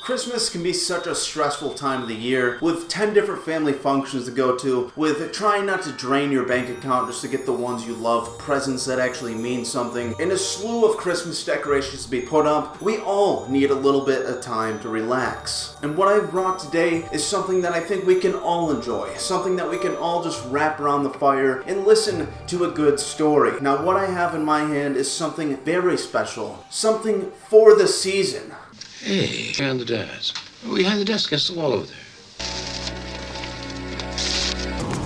Christmas can be such a stressful time of the year, with 10 different family functions to go to, with trying not to drain your bank account just to get the ones you love, presents that actually mean something, and a slew of Christmas decorations to be put up. We all need a little bit of time to relax. And what I brought today is something that I think we can all enjoy, something that we can all just wrap around the fire and listen to a good story. Now what I have in my hand is something very special, something for the season. Hey, behind the desk. Behind the desk against the wall over there.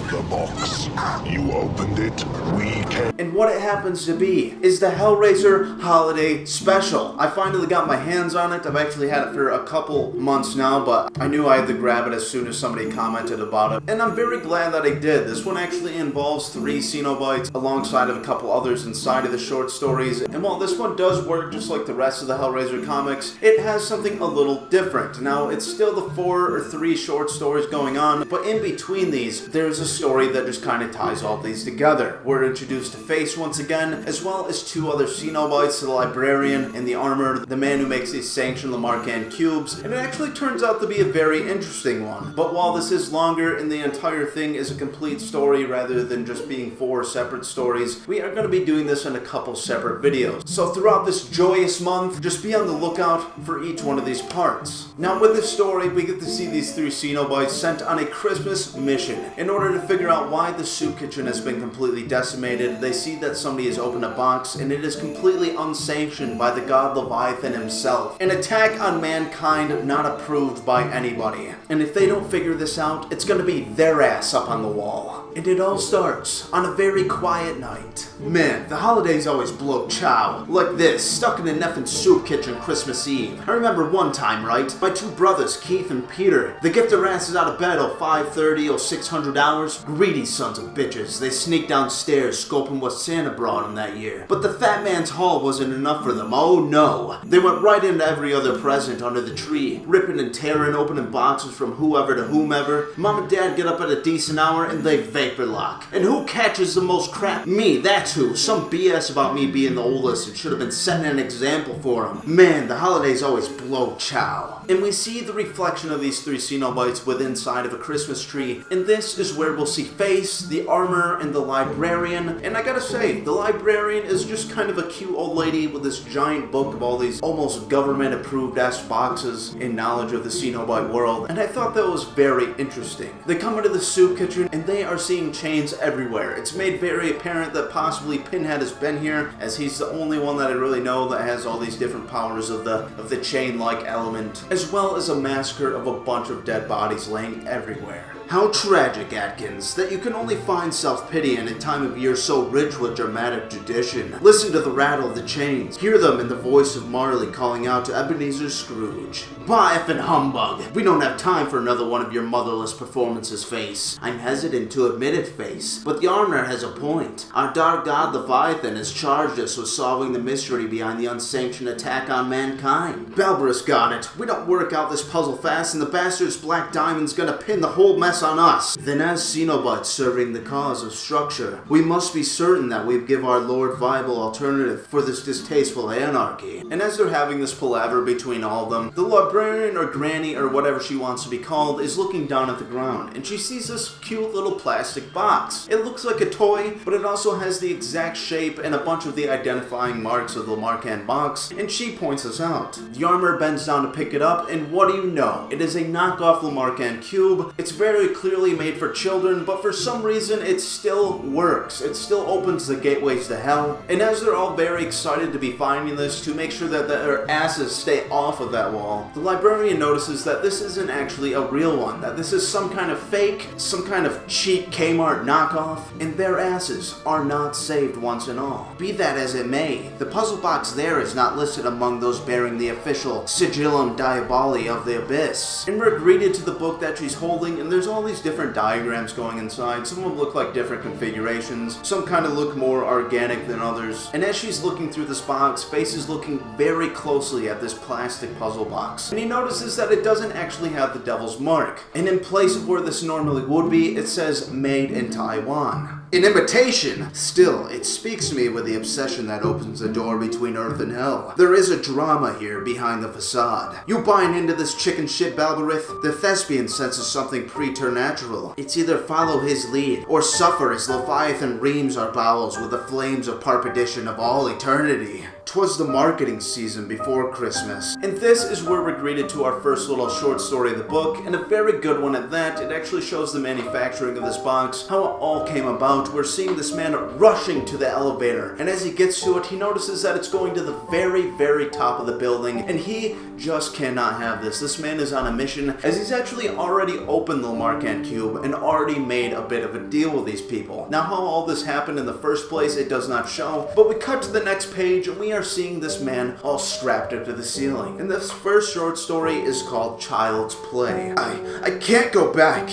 The box. You opened it. We can. And what it happens to be is the Hellraiser Holiday Special. I finally got my hands on it. I've actually had it for a couple months now, but I knew I had to grab it as soon as somebody commented about it. And I'm very glad that I did. This one actually involves 3 Cenobites alongside of a couple others inside of the short stories. And while this one does work just like the rest of the Hellraiser comics, it has something a little different. Now, it's still the 4 or 3 short stories going on, but in between these, there's a story that just kind of ties all these together. We're introduced to Face once again, as well as 2 other Cenobites, the librarian and the armor, the man who makes these sanctioned Rubiks Cubes, and it actually turns out to be a very interesting one. But while this is longer and the entire thing is a complete story rather than just being 4 separate stories, we are going to be doing this in a couple separate videos. So throughout this joyous month, just be on the lookout for each one of these parts. Now with this story, we get to see these 3 Cenobites sent on a Christmas mission in order to figure out why the soup kitchen has been completely decimated. They see that somebody has opened a box and it is completely unsanctioned by the god Leviathan himself. An attack on mankind not approved by anybody. And if they don't figure this out, it's gonna be their ass up on the wall. And it all starts on a very quiet night. Man, the holidays always blow chow. Like this, stuck in an effing soup kitchen Christmas Eve. I remember one time, right? My 2 brothers, Keith and Peter, they get their asses out of bed at 5:30 or $600. Greedy sons of bitches. They sneak downstairs scoping what Santa brought them that year. But the fat man's haul wasn't enough for them. Oh no. They went right into every other present under the tree, ripping and tearing, opening boxes from whoever to whomever. Mom and Dad get up at a decent hour and they vapor lock. And who catches the most crap? Me, that's who. Some BS about me being the oldest and should have been setting an example for them. Man, the holidays always blow chow. And we see the reflection of these 3 Cenobites within inside of a Christmas tree. And this is where we'll see Face, the armor, and the librarian. And I gotta say, the librarian is just kind of a cute old lady with this giant book of all these almost government approved-ass boxes in knowledge of the Cenobite world. And I thought that was very interesting. They come into the soup kitchen and they are seeing chains everywhere. It's made very apparent that possibly Pinhead has been here, as he's the only one that I really know that has all these different powers of the chain-like element, as well as a massacre of a bunch of dead bodies laying everywhere. How tragic, Atkins, that you can only find self-pity in a time of year so rich with dramatic tradition. Listen to the rattle of the chains. Hear them in the voice of Marley calling out to Ebenezer Scrooge. Bah effing humbug! We don't have time for another one of your motherless performances, Face. I'm hesitant to admit it, Face, but the armor has a point. Our dark god Leviathan has charged us with solving the mystery behind the unsanctioned attack on mankind. Balbrus got it. We don't work out this puzzle fast and the bastard's black diamond's gonna pin the whole mess on us. Then as Cenobites serving the cause of structure, we must be certain that we give our Lord viable alternative for this distasteful anarchy. And as they're having this palaver between all of them, the librarian or granny or whatever she wants to be called is looking down at the ground and she sees this cute little plastic box. It looks like a toy, but it also has the exact shape and a bunch of the identifying marks of the Rubiks box, and she points us out. The armor bends down to pick it up, and what do you know? It is a knockoff Rubiks Cube. It's very clearly made for children, but for some reason it still works. It still opens the gateways to hell. And as they're all very excited to be finding this to make sure that their asses stay off of that wall, the librarian notices that this isn't actually a real one, that this is some kind of fake, some kind of cheap Kmart knockoff, and their asses are not saved once and all. Be that as it may, the puzzle box there is not listed among those bearing the official Sigillum Diaboli of the Abyss. And we're greeted to the book that she's holding, and there's all these different diagrams going inside. Some of them look like different configurations, some kind of look more organic than others. And as she's looking through this box, Face is looking very closely at this plastic puzzle box, and he notices that it doesn't actually have the devil's mark. And in place of where this normally would be, it says made in Taiwan. An imitation? Still, it speaks to me with the obsession that opens the door between earth and hell. There is a drama here behind the facade. You buying into this chicken shit, Balberith? The thespian senses something preternatural. It's either follow his lead, or suffer as Leviathan reams our bowels with the flames of perdition of all eternity. 'Twas the marketing season before Christmas, and this is where we're greeted to our first little short story of the book, and a very good one at that. It actually shows the manufacturing of this box, how it all came about. We're seeing this man rushing to the elevator, and as he gets to it, he notices that it's going to the very, very top of the building, and he just cannot have this. This man is on a mission, as he's actually already opened the Rubiks Cube and already made a bit of a deal with these people. Now, how all this happened in the first place, it does not show, but we cut to the next page, and we are seeing this man all strapped up to the ceiling. And this first short story is called Child's Play. I can't go back.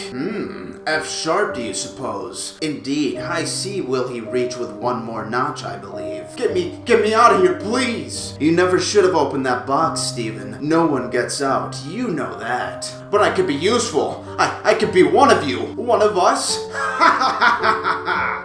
F sharp, do you suppose? Indeed, high C will he reach with one more notch, I believe. Get me out of here, please! You never should have opened that box, Stephen. No one gets out, you know that. But I could be useful. I could be one of you. One of us?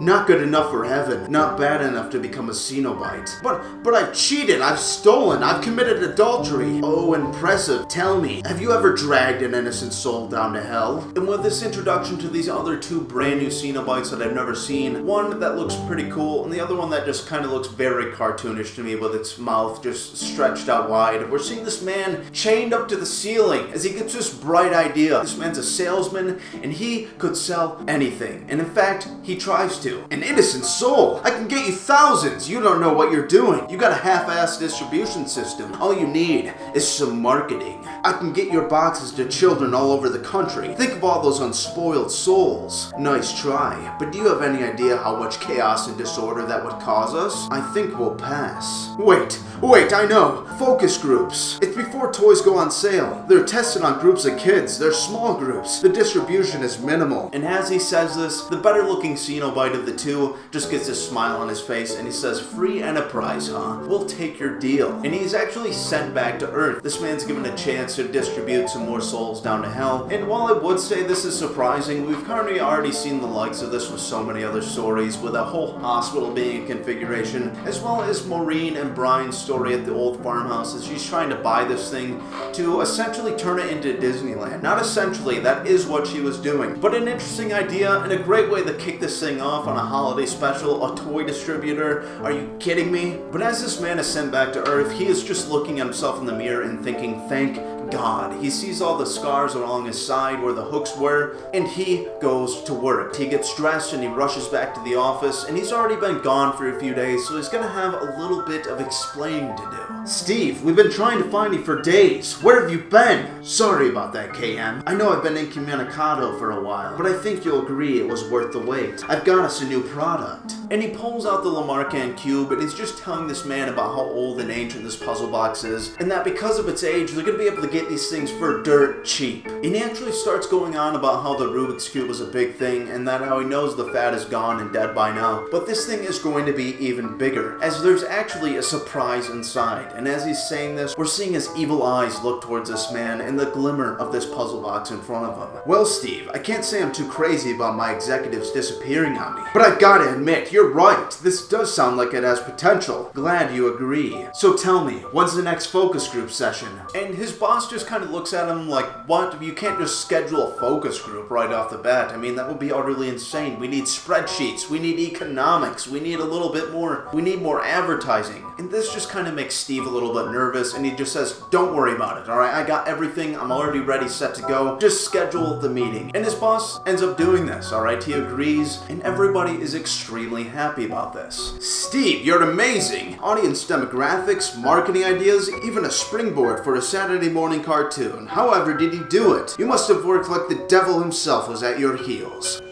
Not good enough for heaven. Not bad enough to become a Cenobite. But I've cheated, I've stolen, I've committed adultery. Oh, impressive. Tell me, have you ever dragged an innocent soul down to hell? And with this introduction to these other two brand new Cenobites that I've never seen, one that looks pretty cool, and the other one that just kind of looks very cartoonish to me with its mouth just stretched out wide. We're seeing this man chained up to the ceiling as he gets this bright idea. This man's a salesman, and he could sell anything. And in fact, he tries to. An innocent soul! I can get you thousands! You don't know what you're doing. You got a half-assed distribution system. All you need is some marketing. I can get your boxes to children all over the country. Think of all those unspoiled souls. Nice try, but do you have any idea how much chaos and disorder that would cause us? I think we'll pass. Wait, I know. Focus groups. It's before toys go on sale. They're tested on groups of kids. They're small groups. The distribution is minimal. And as he says this, the better looking Cenobite of the two just gets a smile on his face and he says, "Free enterprise, huh? We'll take your deal." And he's actually sent back to Earth. This man's given a chance to distribute some more souls down to hell. And while I would say this is surprising, we've currently already seen the likes of this with so many other stories, with a whole hospital being a configuration, as well as Maureen and Brian's story at the old farmhouse as she's trying to buy this thing to essentially turn it into Disneyland. Not essentially, that is what she was doing, but an interesting idea and a great way to kick this thing off on a holiday special, a toy distributor. Are you kidding me? But as this man is sent back to Earth, he is just looking at himself in the mirror and thinking, thank God. He sees all the scars along his side where the hooks were, and he goes to work. He gets dressed and he rushes back to the office, and he's already been gone for a few days, so he's gonna have a little bit of explaining to do. Steve, we've been trying to find you for days. Where have you been? Sorry about that, KM. I know I've been incommunicado for a while, but I think you'll agree it was worth the wait. I've got us a new product. And he pulls out the Rubiks Cube, and he's just telling this man about how old and ancient this puzzle box is, and that because of its age, they're gonna be able to get these things for dirt cheap. And he actually starts going on about how the Rubiks Cube was a big thing, and that how he knows the fat is gone and dead by now. But this thing is going to be even bigger, as there's actually a surprise inside. And as he's saying this, we're seeing his evil eyes look towards this man and the glimmer of this puzzle box in front of him. Well, Steve, I can't say I'm too crazy about my executives disappearing on me, but I gotta admit, you're right. This does sound like it has potential. Glad you agree. So tell me, when's the next focus group session? And his boss just kind of looks at him like, what? You can't just schedule a focus group right off the bat. I mean, that would be utterly insane. We need spreadsheets. We need economics. We need a little bit more. We need more advertising. And this just kind of makes Steve a little bit nervous, and he just says, don't worry about it, alright? I got everything. I'm already ready, set to go. Just schedule the meeting. And his boss ends up doing this, alright? He agrees, and everybody is extremely happy about this. Steve, you're amazing! Audience demographics, marketing ideas, even a springboard for a Saturday morning cartoon. However did you do it? You must have worked like the devil himself was at your heels.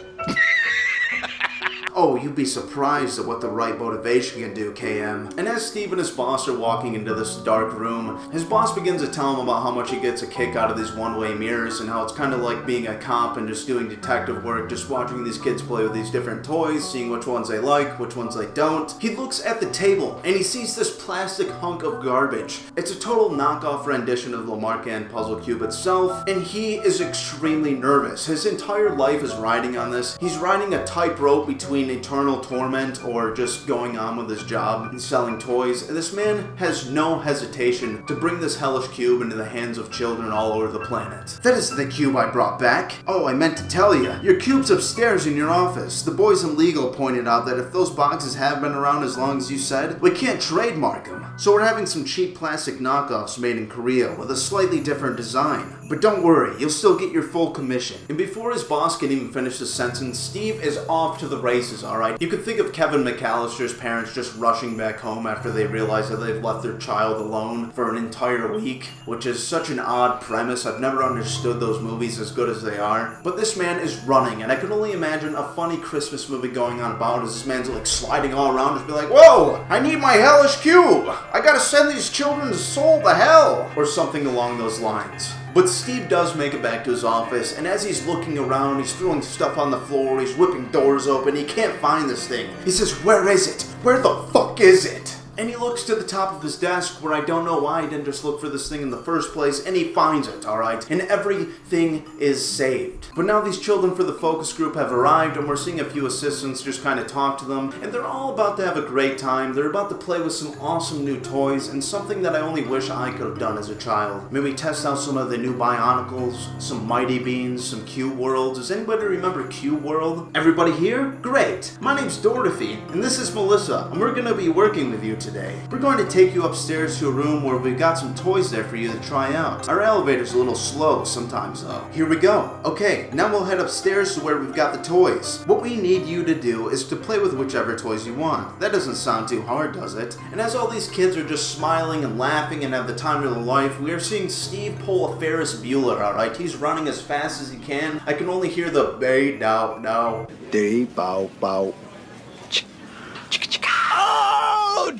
Oh, you'd be surprised at what the right motivation can do, KM. And as Steve and his boss are walking into this dark room, his boss begins to tell him about how much he gets a kick out of these one-way mirrors and how it's kind of like being a cop and just doing detective work, just watching these kids play with these different toys, seeing which ones they like, which ones they don't. He looks at the table and he sees this plastic hunk of garbage. It's a total knockoff rendition of the Rubiks puzzle cube itself, and he is extremely nervous. His entire life is riding on this. He's riding a tightrope between eternal torment or just going on with his job and selling toys, this man has no hesitation to bring this hellish cube into the hands of children all over the planet. That isn't the cube I brought back. Oh, I meant to tell you. Your cube's upstairs in your office. The boys in legal pointed out that if those boxes have been around as long as you said, we can't trademark them. So we're having some cheap plastic knockoffs made in Korea with a slightly different design. But don't worry, you'll still get your full commission. And before his boss can even finish the sentence, Steve is off to the races, alright? You could think of Kevin McAllister's parents just rushing back home after they realize that they've left their child alone for an entire week, which is such an odd premise. I've never understood those movies as good as they are. But this man is running, and I can only imagine a funny Christmas movie going on about as this man's like sliding all around, just be like, whoa, I need my hellish cube! I gotta send these children's soul to hell! Or something along those lines. But Steve does make it back to his office, and as he's looking around, he's throwing stuff on the floor, he's whipping doors open, he can't find this thing. He says, where is it? Where the fuck is it? And he looks to the top of his desk, where I don't know why he didn't just look for this thing in the first place, and he finds it, alright? And everything is saved. But now these children for the focus group have arrived, and we're seeing a few assistants just kind of talk to them, and they're all about to have a great time. They're about to play with some awesome new toys, and something that I only wish I could have done as a child. Maybe test out some of the new Bionicles, some Mighty Beans, some Cube Worlds. Does anybody remember Cube World? Everybody here? Great! My name's Dorothy, and this is Melissa, and we're gonna be working with you today. We're going to take you upstairs to a room where we've got some toys there for you to try out. Our elevator's a little slow sometimes though. Here we go. Okay, now we'll head upstairs to where we've got the toys. What we need you to do is to play with whichever toys you want. That doesn't sound too hard, does it? And as all these kids are just smiling and laughing and have the time of their life, we are seeing Steve pull a Ferris Bueller, alright? He's running as fast as he can. I can only hear the bay now, now. Day bow bow.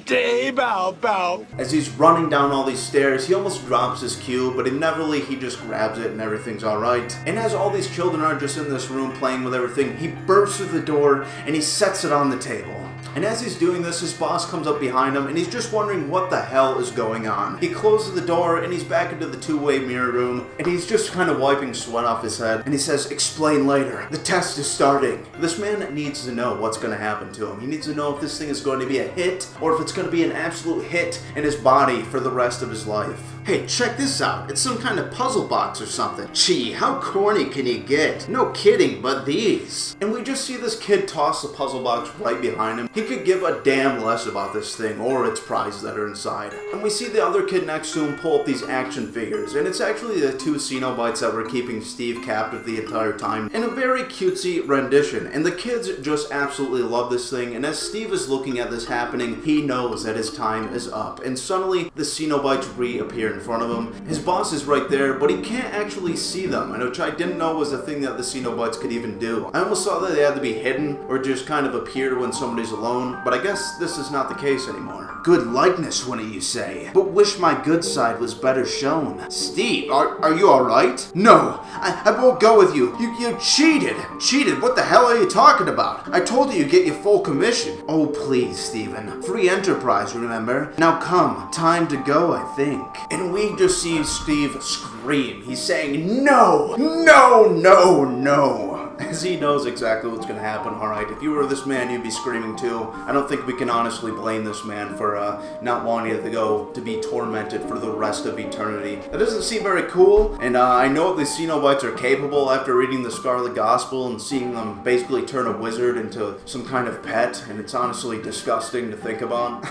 Day bow bow. As he's running down all these stairs, he almost drops his cube, but inevitably he just grabs it and everything's alright. And as all these children are just in this room playing with everything, he bursts through the door and he sets it on the table. And as he's doing this, his boss comes up behind him and he's just wondering what the hell is going on. He closes the door and he's back into the two-way mirror room and he's just kind of wiping sweat off his head and he says, explain later. The test is starting. This man needs to know what's going to happen to him. He needs to know if this thing is going to be a hit or if it's going to be an absolute hit in his body for the rest of his life. Hey, check this out. It's some kind of puzzle box or something. Gee, how corny can you get? No kidding, but these. And we just see this kid toss the puzzle box right behind him. He could give a damn less about this thing or its prizes that are inside. And we see the other kid next to him pull up these action figures. And it's actually the two Cenobites that were keeping Steve captive the entire time in a very cutesy rendition. And the kids just absolutely love this thing. And as Steve is looking at this happening, he knows that his time is up. And suddenly, the Cenobites reappear in front of him. His boss is right there, but he can't actually see them, which I didn't know was a thing that the Cenobites could even do. I almost thought that they had to be hidden or just kind of appear when somebody's alone, but I guess this is not the case anymore. Good likeness, wouldn't you say? But wish my good side was better shown. Steve, are you alright? No, I won't go with you. You cheated. Cheated? What the hell are you talking about? I told you get your full commission. Oh, please, Steven. Free enterprise, remember? Now come, time to go, I think. And we just see Steve scream. He's saying, no, no, no, no. As he knows exactly what's going to happen. Alright, if you were this man, you'd be screaming too. I don't think we can honestly blame this man for not wanting to go to be tormented for the rest of eternity. That doesn't seem very cool, and I know the Cenobites are capable after reading the Scarlet Gospel and seeing them basically turn a wizard into some kind of pet, and it's honestly disgusting to think about.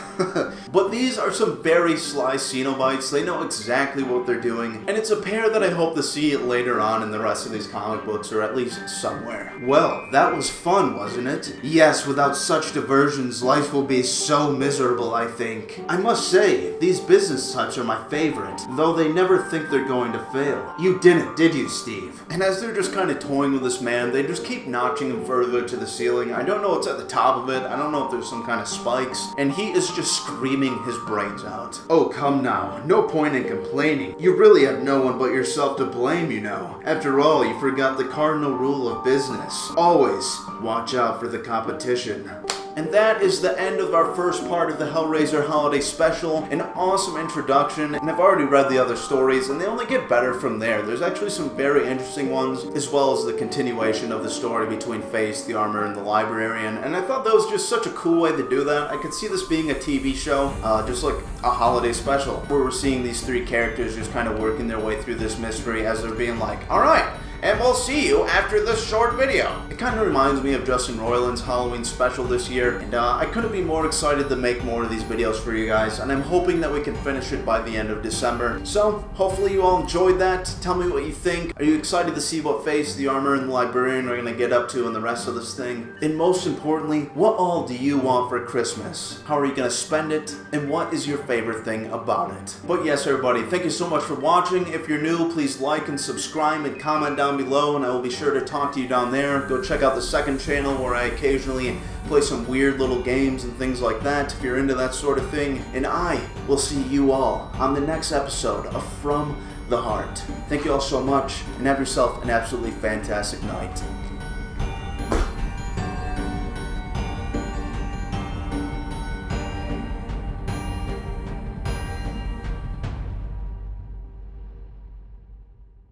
But these are some very sly Cenobites. They know exactly what they're doing, and it's a pair that I hope to see later on in the rest of these comic books, or at least somewhere. Well, that was fun, wasn't it? Yes, without such diversions, life will be so miserable, I think. I must say, these business types are my favorite, though they never think they're going to fail. You didn't, did you, Steve? And as they're just kind of toying with this man, they just keep notching him further to the ceiling. I don't know what's at the top of it. I don't know if there's some kind of spikes. And he is just screaming his brains out. Oh, come now. No point in complaining. You really have no one but yourself to blame, you know. After all, you forgot the cardinal rule of business. Always watch out for the competition. And that is the end of our first part of the Hellraiser Holiday Special. An awesome introduction, and I've already read the other stories, and they only get better from there. There's actually some very interesting ones, as well as the continuation of the story between Face, the armor, and the librarian, and I thought that was just such a cool way to do that. I could see this being a TV show, just like a holiday special, where we're seeing these three characters just kind of working their way through this mystery as they're being like, alright, and we'll see you after this short video. It kind of reminds me of Justin Roiland's Halloween special this year, and I couldn't be more excited to make more of these videos for you guys, and I'm hoping that we can finish it by the end of December. So, hopefully you all enjoyed that. Tell me what you think. Are you excited to see what Face, the armor, and the librarian are going to get up to in the rest of this thing? And most importantly, what all do you want for Christmas? How are you going to spend it? And what is your favorite thing about it? But yes, everybody, thank you so much for watching. If you're new, please like and subscribe and comment down below, and I will be sure to talk to you down there. Go check out the second channel where I occasionally play some weird little games and things like that if you're into that sort of thing. And I will see you all on the next episode of From the Heart. Thank you all so much, and have yourself an absolutely fantastic night.